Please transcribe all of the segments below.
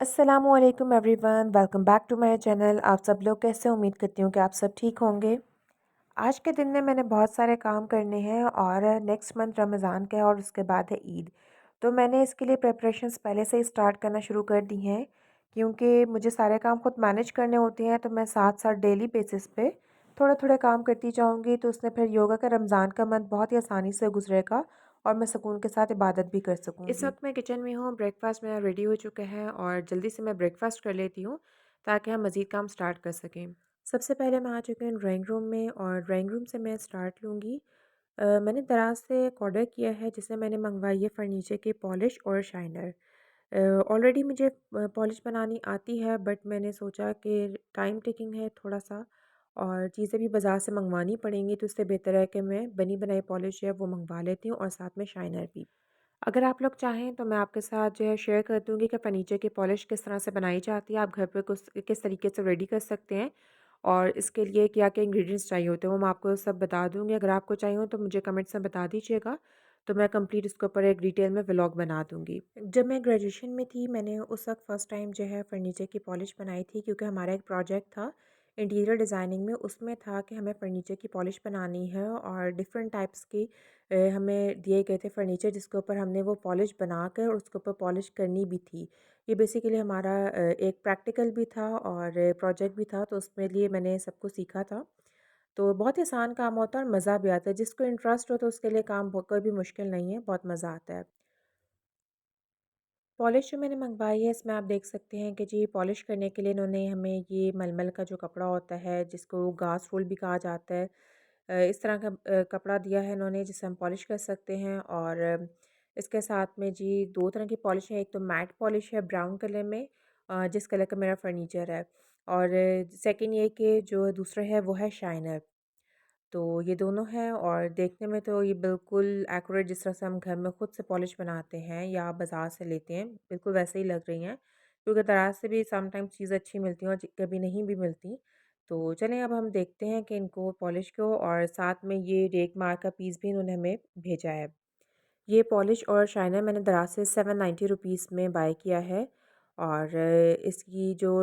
अस्सलामुअलैकुम everyone, welcome back to my channel. आप सब लोग कैसे? उम्मीद करती हूँ कि आप सब ठीक होंगे। आज के दिन में मैंने बहुत सारे काम करने हैं और नेक्स्ट मंथ रमज़ान का है और उसके बाद है ईद। तो मैंने इसके लिए प्रिपरेशंस पहले से ही स्टार्ट करना शुरू कर दी हैं, क्योंकि मुझे सारे काम खुद मैनेज करने होते हैं। तो मैं साथ साथ डेली बेसिस पे थोड़े थोड़े काम करती जाऊँगी, तो उसने फिर योगा का रमज़ान का मंथ बहुत ही आसानी से गुजरेगा और मैं सुकून के साथ इबादत भी कर इस सकूँगी। वक्त मैं किचन में हूँ, ब्रेकफ़ास्ट मेरा रेडी हो चुका है और जल्दी से मैं ब्रेकफ़ास्ट कर लेती हूँ ताकि हम मज़ीद काम स्टार्ट कर सकें। सबसे पहले मैं आ चुकी हूँ ड्राइंग रूम में और ड्राइंग रूम से मैं स्टार्ट लूँगी। मैंने दराज से एक ऑर्डर किया है जिसमें मैंने मंगवाई है फर्नीचर की पॉलिश और शाइनर। ऑलरेडी मुझे पॉलिश बनानी आती है, बट मैंने सोचा कि टाइम टेकिंग है थोड़ा-सा और चीज़ें भी बाज़ार से मंगवानी पड़ेंगी, तो इससे बेहतर है कि मैं बनी बनाई पॉलिश जो है वो मंगवा लेती हूँ और साथ में शाइनर भी। अगर आप लोग चाहें तो मैं आपके साथ जो है शेयर कर दूँगी कि फर्नीचर की पॉलिश किस तरह से बनाई जाती है। आप घर पे कुछ किस तरीके से रेडी कर सकते हैं और इसके लिए क्या-क्या इंग्रीडिएंट्स चाहिए होते हैं, वो मैं आपको सब बता दूँगी। अगर आपको चाहिए हो तो मुझे कमेंट्स में बता दीजिएगा, तो मैं कंप्लीट इसके ऊपर एक डिटेल में व्लॉग बना दूँगी। जब मैं ग्रेजुएशन में थी, मैंने उस वक़्त फ़र्स्ट टाइम जो है फर्नीचर की पॉलिश बनाई थी, क्योंकि हमारा एक प्रोजेक्ट था इंटीरियर डिज़ाइनिंग में। उसमें था कि हमें फर्नीचर की पॉलिश बनानी है और डिफ़रेंट टाइप्स की हमें दिए गए थे फर्नीचर, जिसके ऊपर हमने वो पॉलिश बनाकर और उसके ऊपर पॉलिश करनी भी थी। ये बेसिकली हमारा एक प्रैक्टिकल भी था और प्रोजेक्ट भी था, तो उसमें लिए मैंने सब कुछ सीखा था। तो बहुत ही आसान काम होता है और मज़ा भी आता है। जिसको इंटरेस्ट हो तो उसके लिए काम कोई भी मुश्किल नहीं है, बहुत मज़ा आता है। पॉलिश जो मैंने मंगवाई है, इसमें आप देख सकते हैं कि जी पॉलिश करने के लिए इन्होंने हमें ये मलमल का जो कपड़ा होता है, जिसको गाज रोल भी कहा जाता है, इस तरह का कपड़ा दिया है इन्होंने, जिससे हम पॉलिश कर सकते हैं। और इसके साथ में जी 2 तरह की पॉलिश है। एक तो मैट पॉलिश है ब्राउन कलर में, जिस कलर का मेरा फर्नीचर है, और सेकंड ये कि जो दूसरा है वो है शाइनर। तो ये दोनों हैं और देखने में तो ये बिल्कुल एक्यूरेट जिस तरह से हम घर में खुद से पॉलिश बनाते हैं या बाज़ार से लेते हैं, बिल्कुल वैसे ही लग रही हैं। क्योंकि दराज से भी समटाइम्स चीज़ें अच्छी मिलती हैं और कभी नहीं भी मिलती। तो चलें अब हम देखते हैं कि इनको पॉलिश को, और साथ में ये रेक मार्क का पीस भी इन्होंने हमें भेजा है। ये पॉलिश और शाइनर मैंने दराज से 790 रुपीज़ में बाय किया है और इसकी जो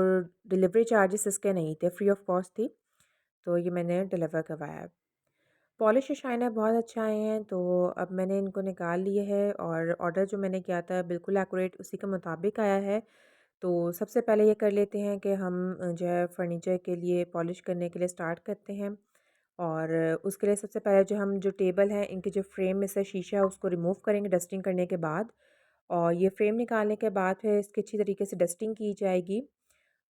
डिलीवरी चार्जेस इसके नहीं थे, फ्री ऑफ कॉस्ट थी। तो ये मैंने डिलीवर करवाया है। पॉलिश और शाइनर बहुत अच्छा आए हैं, तो अब मैंने इनको निकाल लिए है और ऑर्डर जो मैंने किया था बिल्कुल एक्यूरेट उसी के मुताबिक आया है। तो सबसे पहले ये कर लेते हैं कि हम जो है फर्नीचर के लिए पॉलिश करने के लिए स्टार्ट करते हैं। और उसके लिए सबसे पहले जो टेबल है, इनके जो फ्रेम में से शीशा है उसको रिमूव करेंगे डस्टिंग करने के बाद। और ये फ्रेम निकालने के बाद फिर इसकी अच्छी तरीके से डस्टिंग की जाएगी।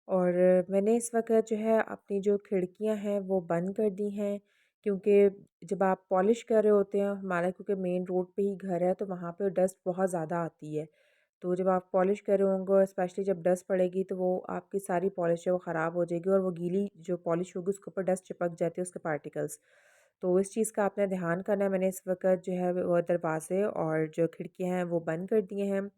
और मैंने इस वक़्त जो है अपनी जो खिड़कियाँ हैं वो बंद कर दी हैं, क्योंकि जब आप पॉलिश कर रहे होते हैं, हमारा क्योंकि मेन रोड पे ही घर है, तो वहाँ पे डस्ट बहुत ज़्यादा आती है। तो जब आप पॉलिश कर रहे होंगे और स्पेशली जब डस्ट पड़ेगी, तो वो आपकी सारी पॉलिश है वो ख़राब हो जाएगी और वो गीली जो पॉलिश होगी उसके ऊपर डस्ट चिपक जाती है, उसके पार्टिकल्स। तो इस चीज़ का आपने ध्यान करना है। मैंने इस वक़्त जो है वो दरवाज़े और जो खिड़कियाँ हैं वो बंद कर दिए हैं।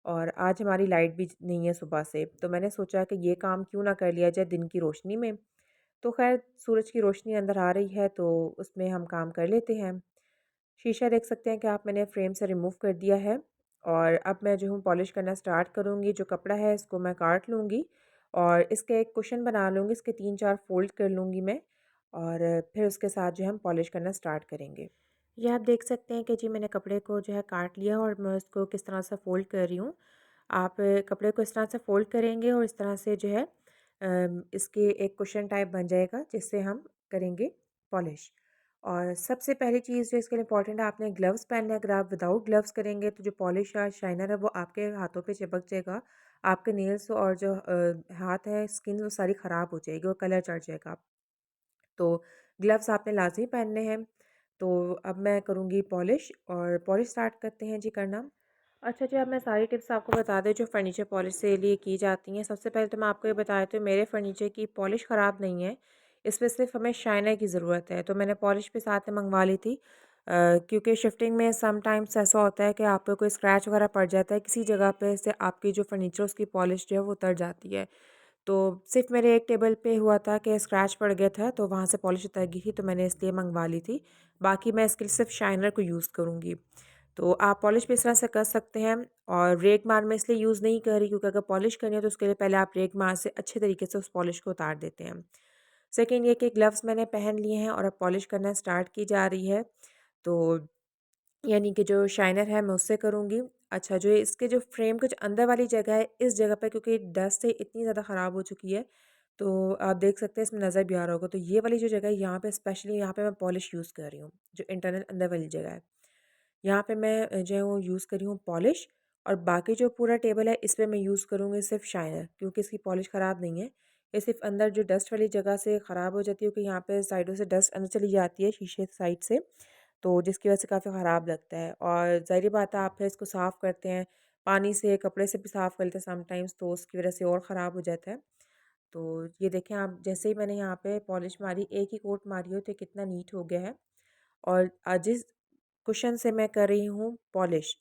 और आज हमारी लाइट भी नहीं है सुबह से, तो मैंने सोचा कि ये काम क्यों ना कर लिया जाए दिन की रोशनी में। तो ख़ैर सूरज की रोशनी अंदर आ रही है, तो उसमें हम काम कर लेते हैं। शीशा देख सकते हैं कि आप मैंने फ्रेम से रिमूव कर दिया है और अब मैं जो हूँ पॉलिश करना स्टार्ट करूँगी। जो कपड़ा है इसको मैं काट लूँगी और इसका एक कुशन बना लूँगी, इसके 3-4 फ़ोल्ड कर लूँगी मैं, और फिर उसके साथ जो है हम पॉलिश करना स्टार्ट करेंगे। ये आप देख सकते हैं कि जी मैंने कपड़े को जो है काट लिया और मैं इसको किस तरह से फ़ोल्ड कर रही हूँ। आप कपड़े को इस तरह से फ़ोल्ड करेंगे और इस तरह से जो है इसके एक कुशन टाइप बन जाएगा, जिससे हम करेंगे पॉलिश। और सबसे पहली चीज़ जो इसके लिए इम्पोर्टेंट है, आपने ग्लव्स पहनने हैं। अगर आप विदाउट ग्लव्स करेंगे तो जो पॉलिश या शाइनर है वो आपके हाथों पे चिपक जाएगा। आपके नेल्स और जो हाथ है, स्किन वो सारी ख़राब हो जाएगी और कलर चढ़ जाएगा। तो ग्लव्स आपने लाज़मी पहनने हैं। तो अब मैं करूँगी पॉलिश, और पॉलिश स्टार्ट करते हैं जी करना। अच्छा जी, अब मैं सारी टिप्स आपको बता दें जो फ़र्नीचर पॉलिश से लिए की जाती हैं। सबसे पहले तो मैं आपको ये बता देती हूँ, मेरे फ़र्नीचर की पॉलिश ख़राब नहीं है, इसमें सिर्फ़ हमें शाइनर की ज़रूरत है। तो मैंने पॉलिश भी साथ में मंगवा ली थी, क्योंकि शिफ्टिंग में समटाइम्स ऐसा होता है कि आप पे कोई स्क्रैच वगैरह पड़ जाता है, किसी जगह पे से आपकी जो फ़र्नीचर उसकी पॉलिश जो है वो उतर जाती है। तो सिर्फ़ मेरे एक टेबल पे हुआ था कि स्क्रैच पड़ गया था, तो वहाँ से पॉलिश उतर गई थी, तो मैंने इसलिए मंगवा ली थी। बाकी मैं इसके लिए सिर्फ़ शाइनर को यूज़ करूँगी। तो आप पॉलिश भी इस तरह से कर सकते हैं। और रेक मार मैं इसलिए यूज़ नहीं कर रही क्योंकि अगर पॉलिश करनी है तो उसके लिए पहले आप रेक मार से अच्छे तरीके से उस पॉलिश को उतार देते हैं। सेकंड ये कि ग्लव्स मैंने पहन लिए हैं और अब पॉलिश करना स्टार्ट की जा रही है। तो यानी कि जो शाइनर है मैं उससे करूँगी। अच्छा, जो इसके जो फ्रेम के जो अंदर वाली जगह है, इस जगह पे क्योंकि डस्ट से इतनी ज़्यादा ख़राब हो चुकी है, तो आप देख सकते हैं इसमें नज़र भी आ रहा होगा। तो ये वाली जो जगह है यहाँ पे स्पेशली यहाँ पे मैं पॉलिश यूज़ कर रही हूँ, जो इंटरनल अंदर वाली जगह है। यहाँ पे मैं जो है वो यूज़ कर रही हूँ पॉलिश। और बाकी जो पूरा टेबल है इस पे मैं यूज़ करूँगी सिर्फ शाइनर, क्योंकि इसकी पॉलिश ख़राब नहीं है। ये सिर्फ अंदर जो डस्ट वाली जगह से ख़राब हो जाती है, क्योंकि यहाँ पे साइडों से डस्ट अंदर चली जाती है शीशे साइड से, तो जिसकी वजह से काफ़ी ख़राब लगता है। और ज़ाहिर बात है आप फिर इसको साफ़ करते हैं पानी से, कपड़े से भी साफ़ कर लेते हैं समटाइम्स, तो उसकी वजह से और ख़राब हो जाता है। तो ये देखें आप, जैसे ही मैंने यहाँ पे पॉलिश मारी, एक ही कोट मारी हो, तो कितना नीट हो गया है। और जिस कुशन से मैं कर रही हूँ पॉलिश,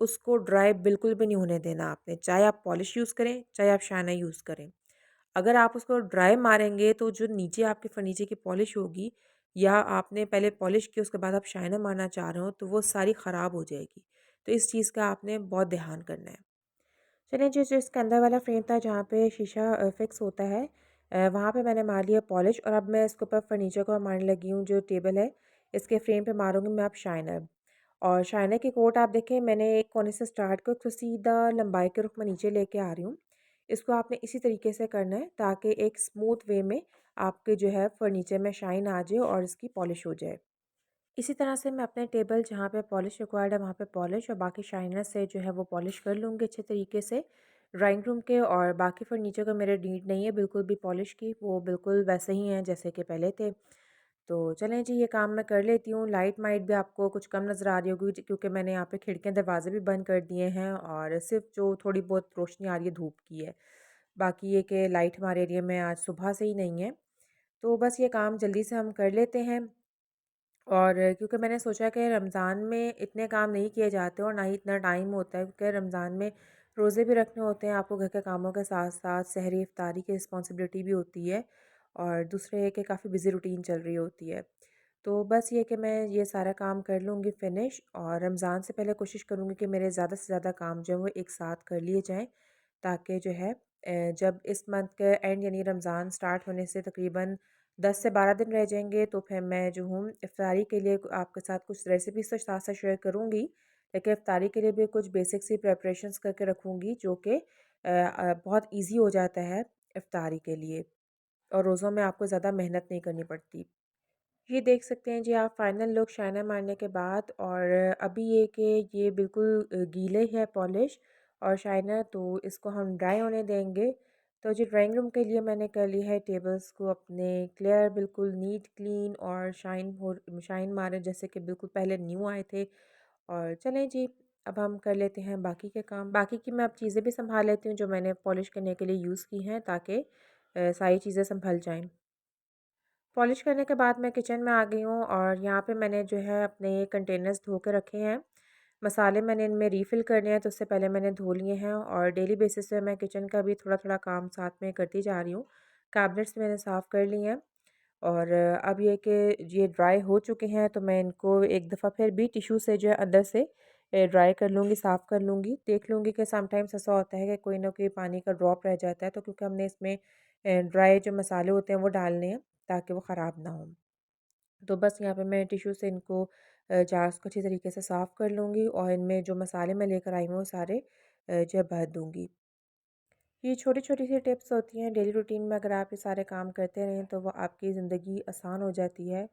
उसको ड्राई बिल्कुल भी नहीं होने देना आपने, चाहे आप पॉलिश यूज़ करें, चाहे आप शाइनर यूज़ करें। अगर आप उसको ड्राई मारेंगे तो जो नीचे आपके फर्नीचर की पॉलिश होगी, या आपने पहले पॉलिश की उसके बाद आप शाइनर मारना चाह रहे हो, तो वो सारी ख़राब हो जाएगी। तो इस चीज़ का आपने बहुत ध्यान करना है। चलिए, जो इसके अंदर वाला फ्रेम था जहाँ पे शीशा फिक्स होता है, वहाँ पे मैंने मार लिया पॉलिश। और अब मैं इसके ऊपर फर्नीचर को मारने लगी हूँ, जो टेबल है इसके फ्रेम पे मारूंगी मैं अब शाइनर। और शाइनर की कोट आप देखें, मैंने एक कोने से स्टार्ट कर उसको सीधा लंबाई के रुख में नीचे लेके आ रही हूँ। इसको आपने इसी तरीके से करना है ताकि एक स्मूथ वे में आपके जो है फर्नीचर में शाइन आ जाए और इसकी पॉलिश हो जाए। इसी तरह से मैं अपने टेबल जहाँ पे पॉलिश रिक्वायर्ड है वहाँ पे पॉलिश, और बाकी शाइनर से जो है वो पॉलिश कर लूँगी अच्छे तरीके से। ड्राइंग रूम के और बाकी फर्नीचर का मेरे नीड नहीं है बिल्कुल भी पॉलिश की, वो बिल्कुल वैसे ही हैं जैसे कि पहले थे। तो चलें जी, ये काम मैं कर लेती हूँ। लाइट माइट भी आपको कुछ कम नज़र आ रही होगी क्योंकि मैंने यहाँ पे खिड़कियाँ दरवाजे भी बंद कर दिए हैं और सिर्फ जो थोड़ी बहुत रोशनी आ रही है धूप की है। बाकी ये कि लाइट हमारे एरिया में आज सुबह से ही नहीं है। तो बस ये काम जल्दी से हम कर लेते हैं। और क्योंकि मैंने सोचा कि रमज़ान में इतने काम नहीं किए जाते और ना ही इतना टाइम होता है, क्योंकि रमज़ान में रोज़े भी रखने होते हैं आपको, घर के कामों के साथ साथ सहरी इफ्तारी की रिस्पॉन्सिबिलिटी भी होती है। और दूसरे है कि काफ़ी बिज़ी रूटीन चल रही होती है। तो बस ये कि मैं ये सारा काम कर लूँगी फ़िनिश, और रमज़ान से पहले कोशिश करूँगी कि मेरे ज़्यादा से ज़्यादा काम जो है वो एक साथ कर लिए जाएँ, ताकि जो है जब इस मंथ के एंड यानी रमज़ान स्टार्ट होने से तकरीबन 10 से 12 दिन रह जाएंगे, तो फिर मैं जो हूँ इफ्तारी के लिए आपके साथ कुछ रेसिपीज़ तो साथ साथ शेयर करूँगी, लेकिन इफ्तारी के लिए भी कुछ बेसिक सी प्रिपरेशंस करके रखूँगी, जो कि बहुत ईजी हो जाता है इफ्तारी के लिए, और रोज़ों में आपको ज़्यादा मेहनत नहीं करनी पड़ती। ये देख सकते हैं जी आप फाइनल लुक शाइनर मारने के बाद। और अभी ये कि ये बिल्कुल गीले है पॉलिश और शाइनर, तो इसको हम ड्राई होने देंगे। तो जी ड्राइंग रूम के लिए मैंने कर लिया है टेबल्स को अपने क्लियर, बिल्कुल नीट क्लीन और शाइन मारे जैसे कि बिल्कुल पहले न्यू आए थे। और चलें जी, अब हम कर लेते हैं बाकी के काम। बाकी की मैं अब चीज़ें भी संभाल लेती हूँ जो मैंने पॉलिश करने के लिए यूज़ की हैं, ताकि सारी चीज़ें संभल जाएँ। पॉलिश करने के बाद मैं किचन में आ गई हूँ और यहाँ पे मैंने जो है अपने कंटेनर्स धो के रखे हैं। मसाले मैंने इनमें रीफ़िल करने हैं, तो उससे पहले मैंने धो लिए हैं, और डेली बेसिस पे मैं किचन का भी थोड़ा-थोड़ा काम साथ में करती जा रही हूँ। कैबिनेट्स मैंने साफ़ कर लिए हैं। और अब ये कि ये ड्राई हो चुके हैं, तो मैं इनको एक दफ़ा फिर भी टिश्यू से जो है अंदर से ड्राई कर लूँगी, साफ़ कर लूँगी। देख लूँगी कि समटाइम्स ऐसा होता है कि कोई ना कोई पानी का ड्रॉप रह जाता है, तो क्योंकि हमने इसमें ड्राई जो मसाले होते हैं वो डालने हैं ताकि वो ख़राब ना हों। तो बस यहाँ पे मैं टिश्यू से इनको जार्स को अच्छी तरीके से साफ़ कर लूँगी, और इनमें जो मसाले मैं लेकर आई हूँ वो सारे जो है भर दूँगी। ये छोटी-छोटी सी टिप्स होती हैं डेली रूटीन में, अगर आप ये सारे काम करते रहें तो वो आपकी ज़िंदगी आसान हो जाती है,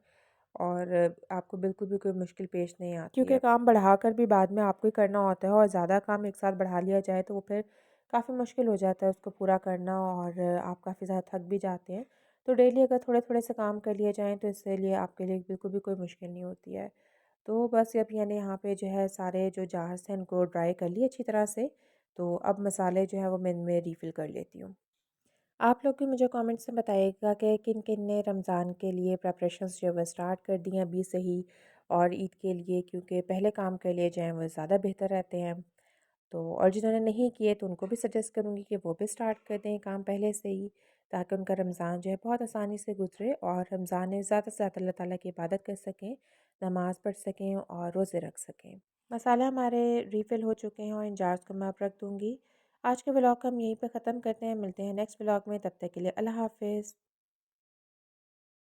और आपको बिल्कुल भी कोई मुश्किल पेश नहीं आती क्योंकि है। काम बढ़ाकर भी बाद में आपको ही करना होता है, और ज़्यादा काम एक साथ बढ़ा लिया जाए तो वो फिर काफ़ी मुश्किल हो जाता है उसको पूरा करना, और आप काफ़ी ज़्यादा थक भी जाते हैं। तो डेली अगर थोड़े-थोड़े से काम कर लिए जाएँ तो इससे लिए आपके लिए बिल्कुल भी कोई मुश्किल नहीं होती है। तो बस अब मैंने यहाँ पे जो है सारे जो जार्स हैं इनको ड्राई कर लिए अच्छी तरह से। तो अब मसाले जो है वो मैं इनमें रीफ़िल कर लेती हूँ। आप लोग भी मुझे कमेंट्स में बताइएगा कि किन-किन ने रमज़ान के लिए प्रिपरेशंस जो है वो स्टार्ट कर दी हैं अभी से ही, और ईद के लिए क्योंकि पहले काम कर लिए जाएँ वो ज़्यादा बेहतर रहते हैं। तो और जिन्होंने नहीं किए तो उनको भी सजेस्ट करूँगी कि वो भी स्टार्ट कर दें काम पहले से ही, ताकि उनका रमज़ान जो है बहुत आसानी से गुज़रे, और रमज़ान में ज़्यादा से ज़्यादा अल्लाह ताला की इबादत कर सकें, नमाज़ पढ़ सकें और रोज़े रख सकें। मसाले हमारे रीफ़िल हो चुके हैं और इन जार्स को मैं अब रख दूँगी। आज के व्लॉग को हम यहीं पे ख़त्म करते हैं, मिलते हैं नेक्स्ट व्लॉग में, तब तक के लिए अल्लाह हाफ़िज़।